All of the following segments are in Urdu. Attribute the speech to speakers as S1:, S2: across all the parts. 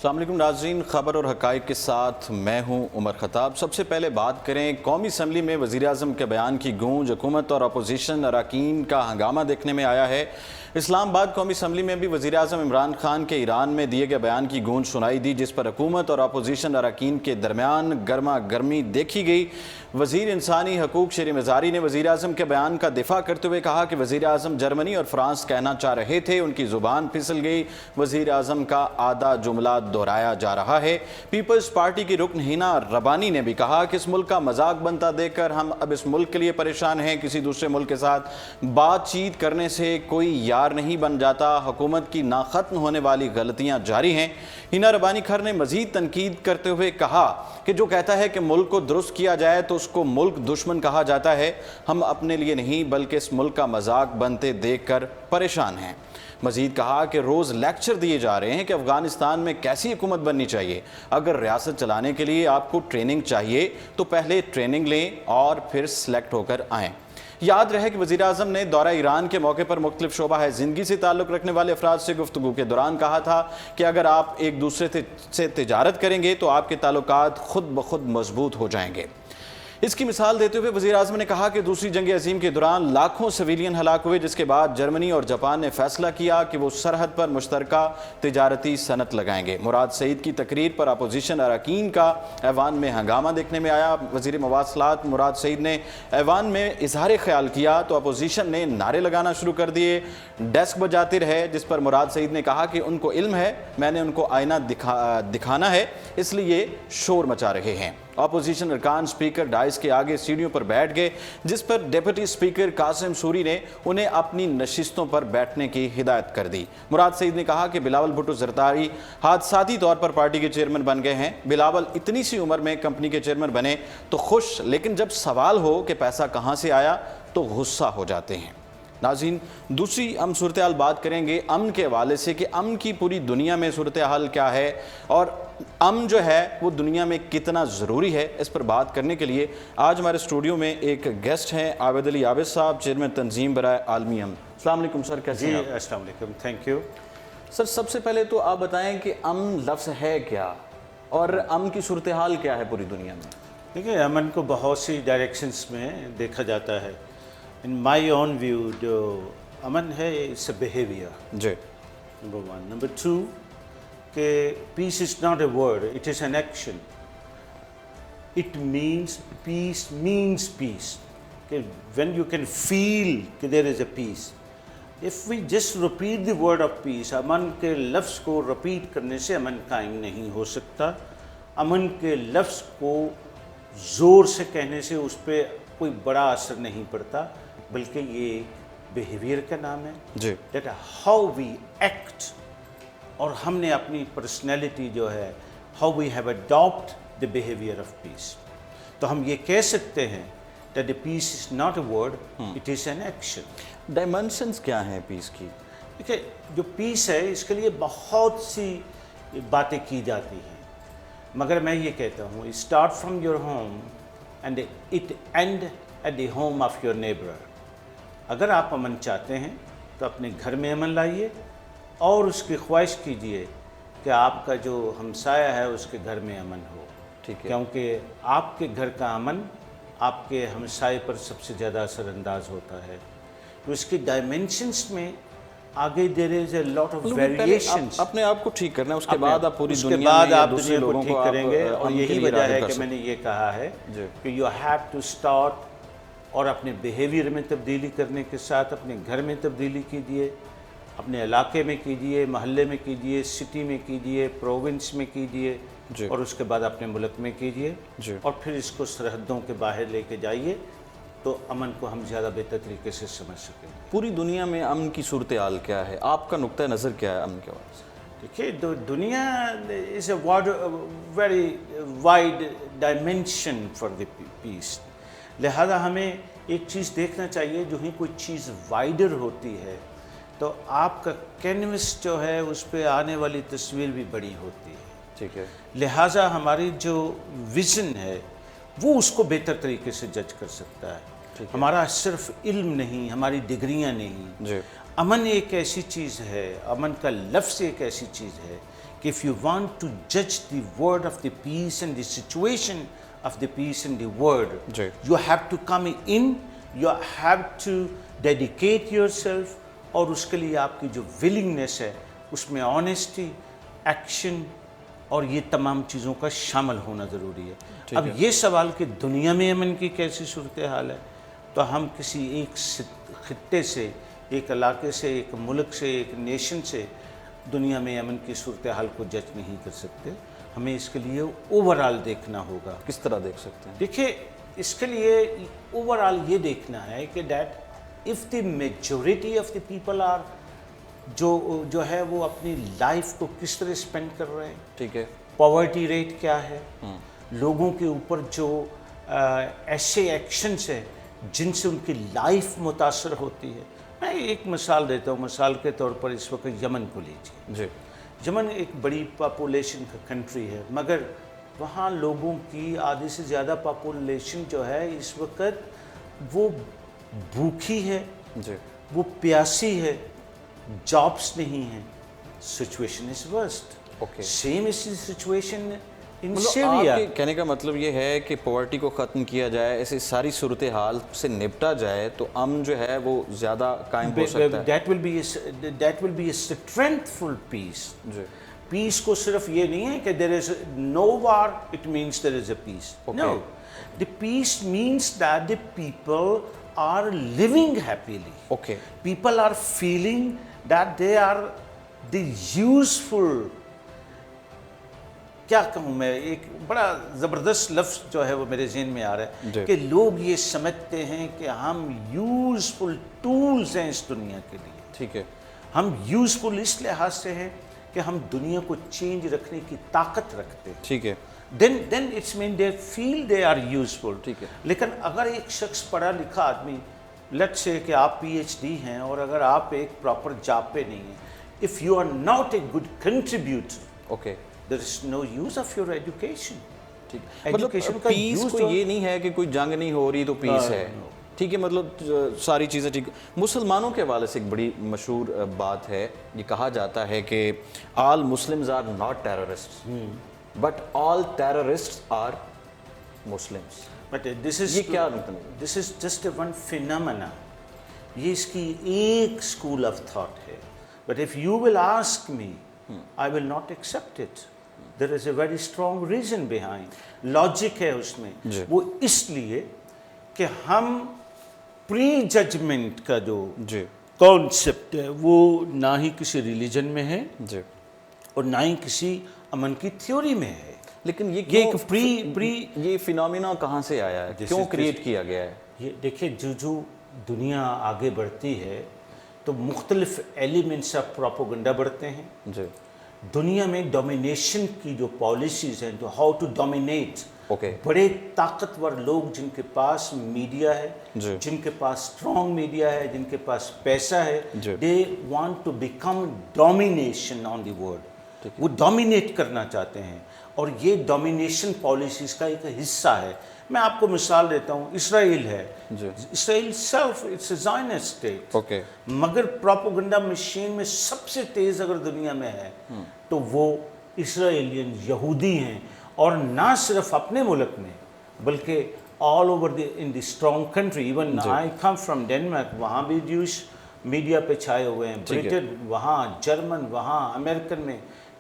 S1: السلام علیکم ناظرین، خبر اور حقائق کے ساتھ میں ہوں عمر خطاب۔ سب سے پہلے بات کریں قومی اسمبلی میں وزیراعظم کے بیان کی گونج، حکومت اور اپوزیشن اراکین کا ہنگامہ دیکھنے میں آیا ہے۔ اسلام آباد قومی اسمبلی میں بھی وزیراعظم عمران خان کے ایران میں دیے گئے بیان کی گونج سنائی دی، جس پر حکومت اور اپوزیشن اراکین کے درمیان گرما گرمی دیکھی گئی۔ وزیر انسانی حقوق شیریں مزاری نے وزیراعظم کے بیان کا دفاع کرتے ہوئے کہا کہ وزیراعظم جرمنی اور فرانس کہنا چاہ رہے تھے، ان کی زبان پھسل گئی، وزیراعظم کا آدھا جملہ دہرایا جا رہا ہے۔ پیپلز پارٹی کی رکن ہینا ربانی نے بھی کہا کہ اس ملک کا مذاق بنتا دیکھ کر ہم اب اس ملک کے لیے پریشان ہیں، کسی دوسرے ملک کے ساتھ بات چیت کرنے سے کوئی یار نہیں بن جاتا، حکومت کی نا ختم ہونے والی غلطیاں جاری ہیں۔ ہینا ربانی کھر نے مزید تنقید کرتے ہوئے کہا کہ جو کہتا ہے کہ ملک کو درست کیا جائے تو اس کو ملک دشمن کہا جاتا ہے، ہم اپنے لیے نہیں بلکہ اس ملک کا مذاق بنتے دیکھ کر پریشان ہیں۔ مزید کہا کہ روز لیکچر دیے جا رہے ہیں کہ افغانستان میں کیسی حکومت بننی چاہیے۔ اگر ریاست چلانے کے لیے آپ کو ٹریننگ چاہیے تو پہلے ٹریننگ لیں اور پھر سلیکٹ ہو کر آئیں۔ یاد رہے کہ وزیراعظم نے دورہ ایران کے موقع پر مختلف شعبہ زندگی سے تعلق رکھنے والے افراد سے گفتگو کے دوران کہا تھا کہ اگر آپ ایک دوسرے سے تجارت کریں گے تو آپ کے تعلقات خود بخود مضبوط ہو جائیں گے۔ اس کی مثال دیتے ہوئے وزیراعظم نے کہا کہ دوسری جنگ عظیم کے دوران لاکھوں سویلین ہلاک ہوئے، جس کے بعد جرمنی اور جاپان نے فیصلہ کیا کہ وہ سرحد پر مشترکہ تجارتی صنعت لگائیں گے۔ مراد سعید کی تقریر پر اپوزیشن اراکین کا ایوان میں ہنگامہ دیکھنے میں آیا۔ وزیر مواصلات مراد سعید نے ایوان میں اظہار خیال کیا تو اپوزیشن نے نعرے لگانا شروع کر دیے، ڈیسک بجاتے رہے، جس پر مراد سعید نے کہا کہ ان کو علم ہے، میں نے ان کو آئینہ دکھانا ہے، اس لیے شور مچا رہے ہیں۔ اپوزیشن ارکان سپیکر ڈائس کے آگے سیڑھیوں پر بیٹھ گئے، جس پر ڈیپٹی سپیکر قاسم سوری نے انہیں اپنی نشستوں پر بیٹھنے کی ہدایت کر دی۔ مراد سعید نے کہا کہ بلاول بھٹو زرداری حادثاتی طور پر پارٹی کے چیئرمین بن گئے ہیں۔ بلاول اتنی سی عمر میں کمپنی کے چیئرمین بنے تو خوش، لیکن جب سوال ہو کہ پیسہ کہاں سے آیا تو غصہ ہو جاتے ہیں۔ ناظرین، دوسری ہم صورتحال بات کریں گے امن کے حوالے سے کہ امن کی پوری دنیا میں صورتحال کیا ہے اور امن جو ہے وہ دنیا میں کتنا ضروری ہے۔ اس پر بات کرنے کے لیے آج ہمارے اسٹوڈیو میں ایک گیسٹ ہیں عابد علی عابد صاحب، چیئرمین تنظیم برائے عالمی امن۔ السلام علیکم سر، کیسے ہیں آپ؟
S2: السلام علیکم، تھینک یو
S1: سر، سب سے پہلے تو آپ بتائیں کہ امن لفظ ہے کیا اور امن کی صورتحال کیا ہے پوری دنیا میں؟
S2: دیکھیے، امن کو بہت سی ڈائریکشنز میں دیکھا جاتا ہے۔ ان مائی اون ویو جو امن ہے اٹس اے بیہیویئر،
S1: جی،
S2: نمبر ون۔ نمبر ٹو کہ peace is not a word, it is an action. It means peace means peace, کہ وین یو کین فیل کہ there is a peace. If we just repeat the word of peace, امن کے لفظ کو ریپیٹ کرنے سے امن قائم نہیں ہو سکتا۔ امن کے لفظ کو زور سے کہنے سے اس پہ کوئی بڑا اثر نہیں پڑتا، بلکہ یہ بیہیویئر کا نام ہے،
S1: جی،
S2: دیٹ ہاؤ وی ایکٹ، اور ہم نے اپنی پرسنالٹی جو ہے how we have adapt the behaviour of peace. تو ہم یہ کہہ سکتے ہیں that the peace is not a word, it is an action.
S1: Dimensions کیا ہیں پیس کی؟
S2: دیکھیے، جو پیس ہے اس کے لیے بہت سی باتیں کی جاتی ہیں، مگر میں یہ کہتا ہوں start from your home and it end at the home of your neighbour. اگر آپ امن چاہتے ہیں تو اپنے گھر میں امن لائیے اور اس کی خواہش کیجئے کہ آپ کا جو ہمسایہ ہے اس کے گھر میں امن ہو،
S1: ٹھیک ہے،
S2: کیونکہ آپ کے گھر کا امن آپ کے ہمسائے پر سب سے زیادہ اثر انداز ہوتا ہے۔ تو اس کی ڈائمینشنس میں آگے دیر is a lot of variations.
S1: اپنے آپ کو ٹھیک کرنا ہے، اس کے بعد آپ پوری
S2: اس کے
S1: دنیا
S2: بعد
S1: میں
S2: آپ
S1: دوسرے
S2: دنیا کو
S1: لوگوں
S2: ٹھیک
S1: کو
S2: کریں گے، اور یہی وجہ ہے کہ میں نے یہ کہا ہے کہ یو ہیو ٹو اسٹارٹ، اور اپنے بیہیویئر میں تبدیلی کرنے کے ساتھ اپنے گھر میں تبدیلی کیجیے، اپنے علاقے میں کیجیے، محلے میں کیجیے، سٹی میں کیجیے، پروونس میں کیجیے، اور اس کے بعد اپنے ملک میں کیجیے، اور پھر اس کو سرحدوں کے باہر لے کے جائیے، تو امن کو ہم زیادہ بہتر طریقے سے سمجھ سکیں گے۔
S1: پوری دنیا میں امن کی صورتحال کیا ہے؟ آپ کا نقطہ نظر کیا ہے امن کے حوالے سے؟
S2: دیکھیے، دنیا is a very wide dimension for the peace, لہذا ہمیں ایک چیز دیکھنا چاہیے، جو ہی کوئی چیز وائڈر ہوتی ہے تو آپ کا کینوس جو ہے اس پہ آنے والی تصویر بھی بڑی ہوتی ہے،
S1: ٹھیک ہے،
S2: لہٰذا ہماری جو ویژن ہے وہ اس کو بہتر طریقے سے جج کر سکتا ہے۔ ہمارا صرف علم نہیں، ہماری ڈگریاں نہیں،
S1: جی،
S2: امن ایک ایسی چیز ہے, امن کا لفظ ایک ایسی چیز ہے کہ if you want to judge the word of the peace and the situation of the peace and the word,
S1: G.
S2: you have to come in, you have to dedicate yourself, اور اس کے لیے آپ کی جو willingness ہے اس میں honesty, action اور یہ تمام چیزوں کا شامل ہونا ضروری ہے. اب یہ سوال کہ دنیا میں امن کی کیسی صورتحال ہے, تو ہم کسی ایک خطے سے, ایک علاقے سے, ایک ملک سے, ایک نیشن سے دنیا میں امن کی صورتحال کو جج نہیں کر سکتے. ہمیں اس کے لیے اوورآل دیکھنا ہوگا.
S1: کس طرح دیکھ سکتے ہیں؟
S2: دیکھیے, اس کے لیے اوورآل یہ دیکھنا ہے کہ that if the majority of the people are جو ہے وہ اپنی لائف کو کس طرح اسپینڈ کر رہے ہیں,
S1: ٹھیک ہے,
S2: پاورٹی ریٹ کیا ہے, لوگوں کے اوپر جو ایسے ایکشنز ہیں جن سے ان کی لائف متاثر ہوتی ہے. میں ایک مثال دیتا ہوں, مثال کے طور پر اس وقت یمن کو لیجیے.
S1: جی,
S2: یمن ایک بڑی پاپولیشن کا کنٹری ہے, مگر وہاں لوگوں کی آدھی سے زیادہ پاپولیشن جو ہے اس وقت وہ بھوکی ہے,
S1: جی,
S2: وہ پیاسی ہے, جابس نہیں ہیں. Situation is worst.
S1: Okay.
S2: Same is the situation in
S1: مطلب
S2: سیریا.
S1: آپ کے کہنے کا مطلب یہ ہے کہ پاورٹی کو ختم کیا جائے, ایسی ساری صورتحال سے نپٹا جائے تو امن جو ہے وہ زیادہ قائم ہو سکتا ہے.
S2: That will be a strengthful peace.
S1: جی,
S2: پیس کو صرف یہ نہیں ہے کہ there is no war, it means there is a peace. No. The peace means that the people are living happily.
S1: Okay,
S2: People are feeling that they are the useful. کیا کہوں میں, ایک بڑا زبردست لفظ جو ہے وہ میرے ذہن میں آ رہا ہے کہ لوگ یہ سمجھتے ہیں کہ ہم یوزفل ٹولز ہیں اس دنیا کے لیے.
S1: ٹھیک ہے,
S2: ہم یوزفل اس لحاظ سے ہیں کہ ہم دنیا کو چینج رکھنے کی طاقت رکھتے ہیں.
S1: ٹھیک ہے,
S2: then it's mean they feel they are useful.
S1: ٹھیک ہے.
S2: لیکن اگر ایک شخص پڑھا لکھا آدمی, لیٹس سے کہ آپ پی ایچ ڈی ہیں اور اگر آپ ایک پراپر جاب پہ نہیں ہیں, if you are not a good contributor,
S1: okay,
S2: there is no use of your education.
S1: ٹھیک. مطلب پیس کو یہ نہیں ہے کہ کوئی جنگ نہیں ہو رہی تو پیس ہے. ٹھیک ہے, مطلب ساری چیزیں ٹھیک. مسلمانوں کے حوالے سے ایک بڑی مشہور بات ہے, یہ کہا جاتا ہے کہ all Muslims are not terrorists, but all terrorists are Muslims.
S2: But this is
S1: یہ کیا مطلب؟
S2: this is just a one phenomena. یہ اس کی ایک school of thought ہے. But if you will ask me, I will not accept it. There is a very strong reason behind. Logic ہے اس میں. وہ اس لیے کہ ہم پری ججمنٹ کا جو کانسیپٹ ہے وہ نہ ہی کسی ریلیجن میں ہے اور نہ ہی کسی امن کی تھیوری میں ہے.
S1: لیکن یہ فینومینا کہاں سے آیا ہے, کیوں کریٹ کیا گیا ہے؟
S2: یہ دیکھیں, جو دنیا آگے بڑھتی ہے تو مختلف ایلیمنٹس آف پروپیگنڈا بڑھتے ہیں.
S1: جی,
S2: دنیا میں ڈومینیشن کی جو پالیسیز ہیں, تو ہاؤ ٹو ڈومینیٹ, بڑے طاقتور لوگ جن کے پاس میڈیا ہے, جن کے پاس اسٹرانگ میڈیا ہے, جن کے پاس پیسہ ہے, they want to become domination on the world. وہ ڈومینیٹ کرنا چاہتے ہیں اور یہ ڈومینیشن پالیسیز کا ایک حصہ ہے. میں آپ کو مثال دیتا ہوں, اسرائیل ہے. Israel self it's a Zionist state, مگر پروپیگنڈا مشین میں سب سے تیز اگر دنیا میں ہے تو وہ اسرائیلین یہودی ہیں, اور نہ صرف اپنے ملک میں بلکہ all over in the strong country. Even I come from Denmark, وہاں بھی جوش میڈیا پہ چھائے ہوئے ہیں. برٹن وہاں, جرمن وہاں, امریکن میں,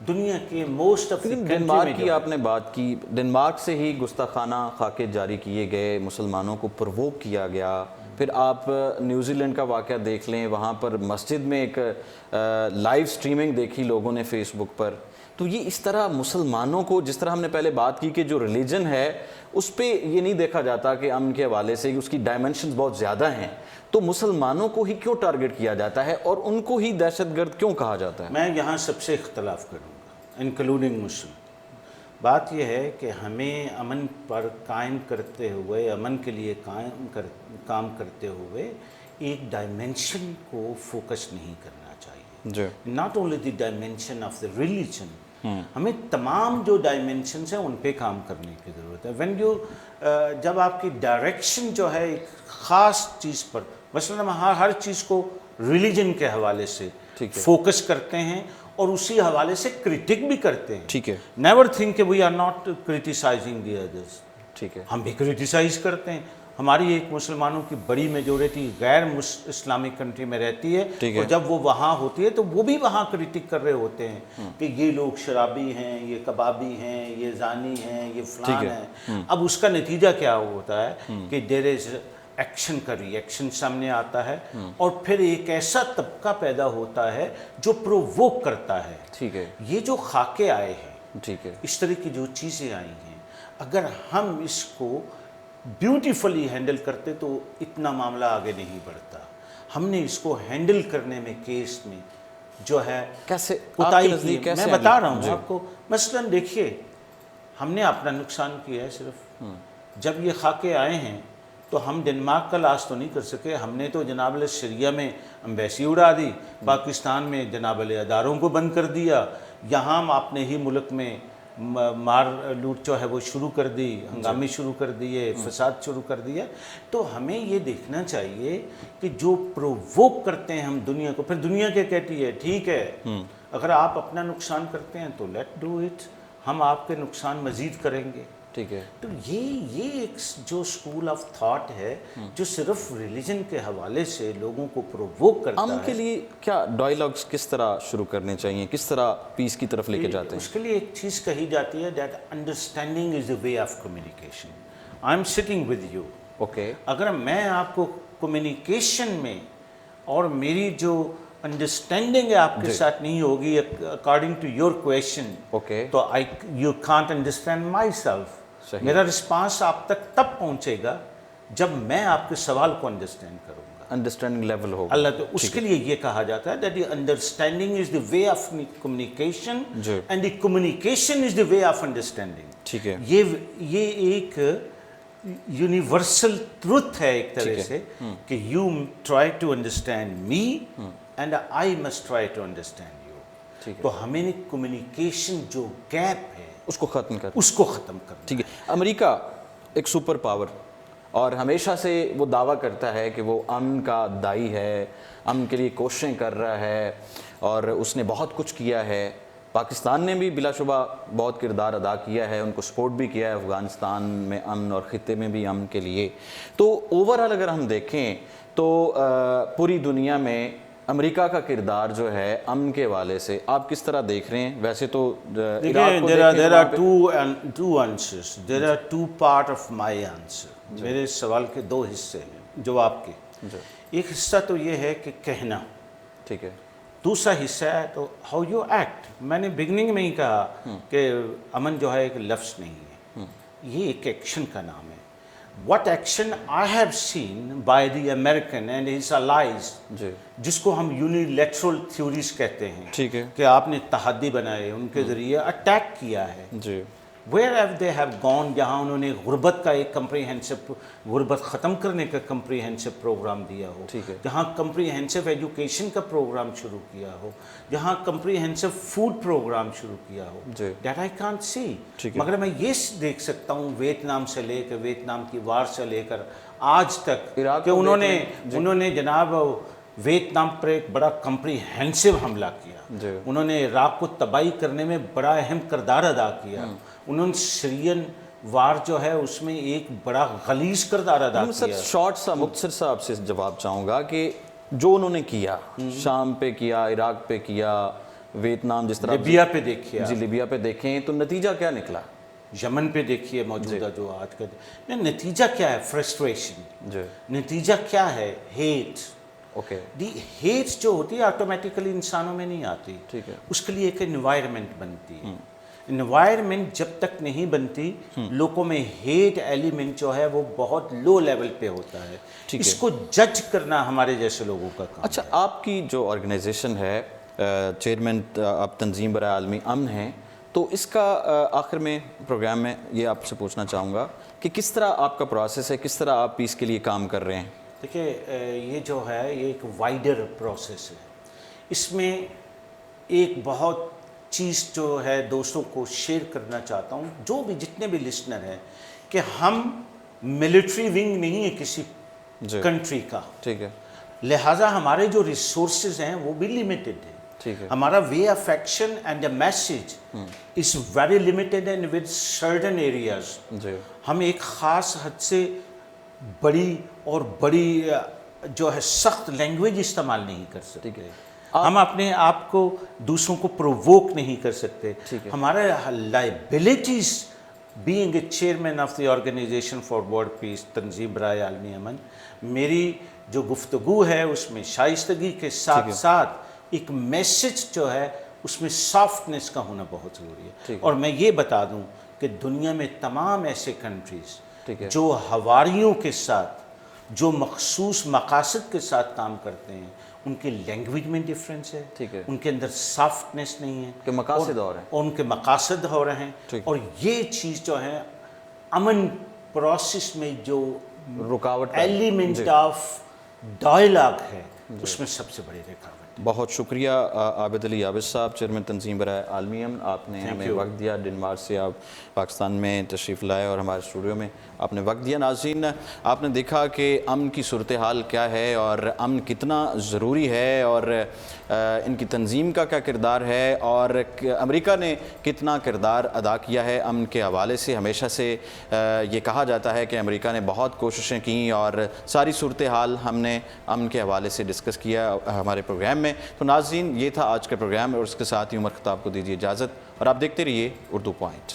S2: دنیا کے موسٹ آف
S1: ڈنمارک کی آپ نے بات کی. ڈنمارک سے ہی گستاخانہ خاکے جاری کیے گئے, مسلمانوں کو پرووک کیا گیا. پھر آپ نیوزی لینڈ کا واقعہ دیکھ لیں, وہاں پر مسجد میں ایک لائیو سٹریمنگ دیکھی لوگوں نے فیس بک پر. تو یہ اس طرح مسلمانوں کو, جس طرح ہم نے پہلے بات کی کہ جو ریلیجن ہے اس پہ یہ نہیں دیکھا جاتا کہ امن کے حوالے سے اس کی ڈائمنشنز بہت زیادہ ہیں, تو مسلمانوں کو ہی کیوں ٹارگٹ کیا جاتا ہے اور ان کو ہی دہشت گرد کیوں کہا جاتا ہے؟
S2: میں یہاں سب سے اختلاف کروں گا, انکلوڈنگ مسلم. بات یہ ہے کہ ہمیں امن پر قائم کرتے ہوئے, امن کے لیے کام کرتے ہوئے ایک ڈائمنشن کو فوکس نہیں کرنا چاہیے. Not only the dimension of the religion, ہمیں تمام جو ڈائمنشنز ہیں ان پہ کام کرنے کی ضرورت ہے. وین یو جب آپ کی ڈائریکشن جو ہے ایک خاص چیز پر, مثلاً ہم ہر چیز کو ریلیجن کے حوالے سے فوکس کرتے ہیں اور اسی حوالے سے کرٹک بھی کرتے ہیں.
S1: ٹھیک ہے.
S2: نیور تھنک کہ وی آر ناٹ کرٹیسائزنگ دی ادرس.
S1: ٹھیک ہے.
S2: ہم بھی کرٹیسائز کرتے ہیں. ہماری ایک مسلمانوں کی بڑی میجورٹی غیر اسلامک کنٹری میں رہتی ہے اور جب وہ وہاں ہوتی ہے تو وہ بھی وہاں کرٹک کر رہے ہوتے ہیں کہ یہ لوگ شرابی ہیں, یہ کبابی ہیں, یہ زانی ہیں, یہ فلان ہیں. اب اس کا نتیجہ کیا ہوتا ہے کہ دیر از ایکشن کا ری ایکشن سامنے آتا ہے اور پھر ایک ایسا طبقہ پیدا ہوتا ہے جو پروووک کرتا ہے.
S1: ٹھیک ہے.
S2: یہ جو خاکے آئے ہیں,
S1: ٹھیک ہے,
S2: اس طرح کی جو چیزیں آئی ہیں, اگر ہم اس کو بیوٹیفلی ہینڈل کرتے تو اتنا معاملہ آگے نہیں بڑھتا. ہم نے اس کو ہینڈل کرنے میں کیس میں جو ہے
S1: کیسے
S2: کوتاہی کی. میں بتا رہا ہوں آپ کو. مثلاً دیکھیے, ہم نے اپنا نقصان کیا ہے صرف. جب یہ خاکے آئے ہیں تو ہم ڈنمارک کا لاس تو نہیں کر سکے. ہم نے تو جناب سیریا میں امبیسی اڑا دی, پاکستان میں جناب اداروں کو بند کر دیا, یہاں ہم اپنے ہی ملک میں مار لوٹ جو ہے وہ شروع کر دی, ہنگامے شروع کر دیے, فساد شروع کر دیا. تو ہمیں یہ دیکھنا چاہیے کہ جو پروووک کرتے ہیں ہم دنیا کو, پھر دنیا کیا کہتی ہے, ٹھیک ہے اگر آپ اپنا نقصان کرتے ہیں تو لیٹ ڈو اٹ, ہم آپ کے نقصان مزید کریں گے.
S1: ٹھیک ہے.
S2: تو یہ ایک جو اسکول آف تھاٹ ہے جو صرف ریلیجن کے حوالے سے لوگوں کو پروووک کرتا ہے.
S1: کے لیے کیا ڈائیلاگس کس طرح شروع کرنے چاہیے, کس طرح پیس کی طرف لے کے جاتے ہیں؟
S2: اس کے لیے ایک چیز کہی جاتی ہے that understanding is a way of communication. I am sitting with you.
S1: Okay.
S2: اگر میں آپ کو کمیونیکیشن میں اور میری جو انڈرسٹینڈنگ ہے آپ کے ساتھ نہیں ہوگی according to your question,
S1: okay,
S2: تو you can't understand myself. میرا رسپانس آپ تک تب پہنچے گا جب میں آپ کے سوال کو انڈرسٹینڈ کروں گا.
S1: انڈرسٹینڈنگ لیول ہوگا.
S2: اللہ تو اس کے لیے یہ کہا جاتا ہے that the understanding is the way of communication and the communication is the way of understanding.
S1: ٹھیک ہے.
S2: یہ ایک یونیورسل ٹروتھ ہے ایک طرح سے کہ you try to understand me and I must try to understand you. تو ہمیں کمیونیکیشن جو گیپ ہے
S1: اس کو ختم
S2: کرنا.
S1: ٹھیک ہے. امریکہ ایک سپر پاور اور ہمیشہ سے وہ دعویٰ کرتا ہے کہ وہ امن کا دائی ہے, امن کے لیے کوششیں کر رہا ہے اور اس نے بہت کچھ کیا ہے. پاکستان نے بھی بلا شبہ بہت کردار ادا کیا ہے, ان کو سپورٹ بھی کیا ہے افغانستان میں امن اور خطے میں بھی امن کے لیے. تو اوورآل اگر ہم دیکھیں تو پوری دنیا میں امریکہ کا کردار جو ہے امن کے حوالے سے آپ کس طرح دیکھ رہے ہیں؟ ویسے تو
S2: there are two answers. There are two part of my answer. میرے سوال کے دو حصے ہیں جواب کے. ایک حصہ تو یہ ہے کہ کہنا,
S1: ٹھیک ہے.
S2: دوسرا حصہ ہے تو ہاؤ یو ایکٹ. میں نے بگننگ میں ہی کہا کہ امن جو ہے ایک لفظ نہیں ہے, یہ ایک ایکشن کا نام ہے. What action I have seen by the American and his allies, جس کو ہم یونیلیٹرل تھیوریز کہتے ہیں,
S1: ٹھیک ہے,
S2: کہ آپ نے تحدی بنائے, ان کے ذریعے اٹیک کیا ہے.
S1: جی.
S2: where have they have gone, جہاں انہوں نے غربت کا ایک کمپریہنسو, غربت ختم کرنے کا کمپریہنسو پروگرام دیا ہو, جہاں کمپریہنسو ایجوکیشن کا پروگرام شروع کیا ہو, جہاں کمپریہنسو فوڈ پروگرام شروع کیا ہو, that I can't see. مگر میں یہ دیکھ سکتا ہوں ویتنام سے لے کر, ویتنام کی وار سے لے کر آج تک کہ انہوں نے جناب ویتنام پر ایک بڑا کمپریہنسو حملہ کیا. انہوں نے عراق کو تباہی کرنے میں بڑا اہم کردار ادا کیا. انہوں نے سیرین وار جو ہے اس میں ایک بڑا غلیظ کردار ادا کیا.
S1: شارٹ سا مختصر سا آپ سے جواب چاہوں گا کہ جو انہوں نے کیا, شام پہ کیا, عراق پہ کیا, ویتنام جس طرح,
S2: لیبیا پہ دیکھیے,
S1: جی لیبیا پہ دیکھیں تو نتیجہ کیا نکلا؟
S2: یمن پہ دیکھیے موجودہ جو آج کا نتیجہ کیا ہے؟ فرسٹریشن. نتیجہ کیا ہے؟ ہیٹ.
S1: اوکے.
S2: دی ہیٹ جو ہوتی ہے آٹومیٹیکلی انسانوں میں نہیں آتی,
S1: ٹھیک ہے,
S2: اس کے لیے ایک انوائرمنٹ بنتی ہے. انوائرمنٹ جب تک نہیں بنتی لوگوں میں ہیٹ ایلیمنٹ جو ہے وہ بہت لو لیول پہ ہوتا ہے. اس کو جج کرنا ہمارے جیسے لوگوں کا کام.
S1: اچھا, آپ کی جو آرگنائزیشن ہے, چیئرمین آپ تنظیم برائے عالمی امن ہیں, تو اس کا آخر میں پروگرام میں یہ آپ سے پوچھنا چاہوں گا کہ کس طرح آپ کا پروسیس ہے, کس طرح آپ پیس کے لیے کام کر رہے ہیں؟
S2: دیکھیے, یہ جو ہے یہ ایک وائڈر پروسیس ہے. اس میں ایک بہت چیز جو ہے دوستوں کو شیئر کرنا چاہتا ہوں, جو بھی جتنے بھی لسنر ہیں, کہ ہم ملٹری ونگ نہیں ہے کسی کنٹری کا.
S1: ٹھیک ہے.
S2: لہٰذا ہمارے جو ریسورسز ہیں وہ بھی لمیٹڈ ہیں.
S1: ٹھیک ہے.
S2: ہمارا way of action and a message is very limited and with certain areas.
S1: جی.
S2: ہم ایک خاص حد سے بڑی جو ہے سخت لینگویج استعمال نہیں کر سکتے. ہم اپنے آپ کو دوسروں کو پرووک نہیں کر سکتے. ہمارے liabilities being a chairman of the organisation for world peace, تنظیم برائے عالمی امن، میری جو گفتگو ہے اس میں شائستگی کے ساتھ ساتھ ایک میسج جو ہے اس میں سافٹنس کا ہونا بہت ضروری ہے. اور میں یہ بتا دوں کہ دنیا میں تمام ایسے کنٹریز جو ہواریوں کے ساتھ، جو مخصوص مقاصد کے ساتھ کام کرتے ہیں، ان کے لینگویج میں ڈفرینس ہے. ان کے اندر سافٹنس نہیں ہے
S1: کہ مقاصد اور ہیں،
S2: ان کے مقاصد ہو رہے ہیں. اور یہ چیز جو ہے امن پروسیس میں جو
S1: رکاوٹ
S2: ایلیمنٹ آف ڈائلاگ ہے اس میں سب سے بڑی رکاوٹ.
S1: بہت شکریہ عابد علی عابد صاحب، چیئرمین تنظیم برائے عالمی امن. آپ نے ہمیں وقت دیا، ڈنمارک سے آپ پاکستان میں تشریف لائے اور ہمارے اسٹوڈیو میں آپ نے وقت دیا. ناظرین، آپ نے دیکھا کہ امن کی صورتحال کیا ہے اور امن کتنا ضروری ہے اور ان کی تنظیم کا کیا کردار ہے اور امریکہ نے کتنا کردار ادا کیا ہے امن کے حوالے سے. ہمیشہ سے یہ کہا جاتا ہے کہ امریکہ نے بہت کوششیں کیں اور ساری صورتحال ہم نے امن کے حوالے سے ڈسکس کیا ہمارے پروگرام میں. تو ناظرین، یہ تھا آج کا پروگرام اور اس کے ساتھ ہی عمر خطاب کو دیجیے اجازت اور آپ دیکھتے رہیے اردو پوائنٹ.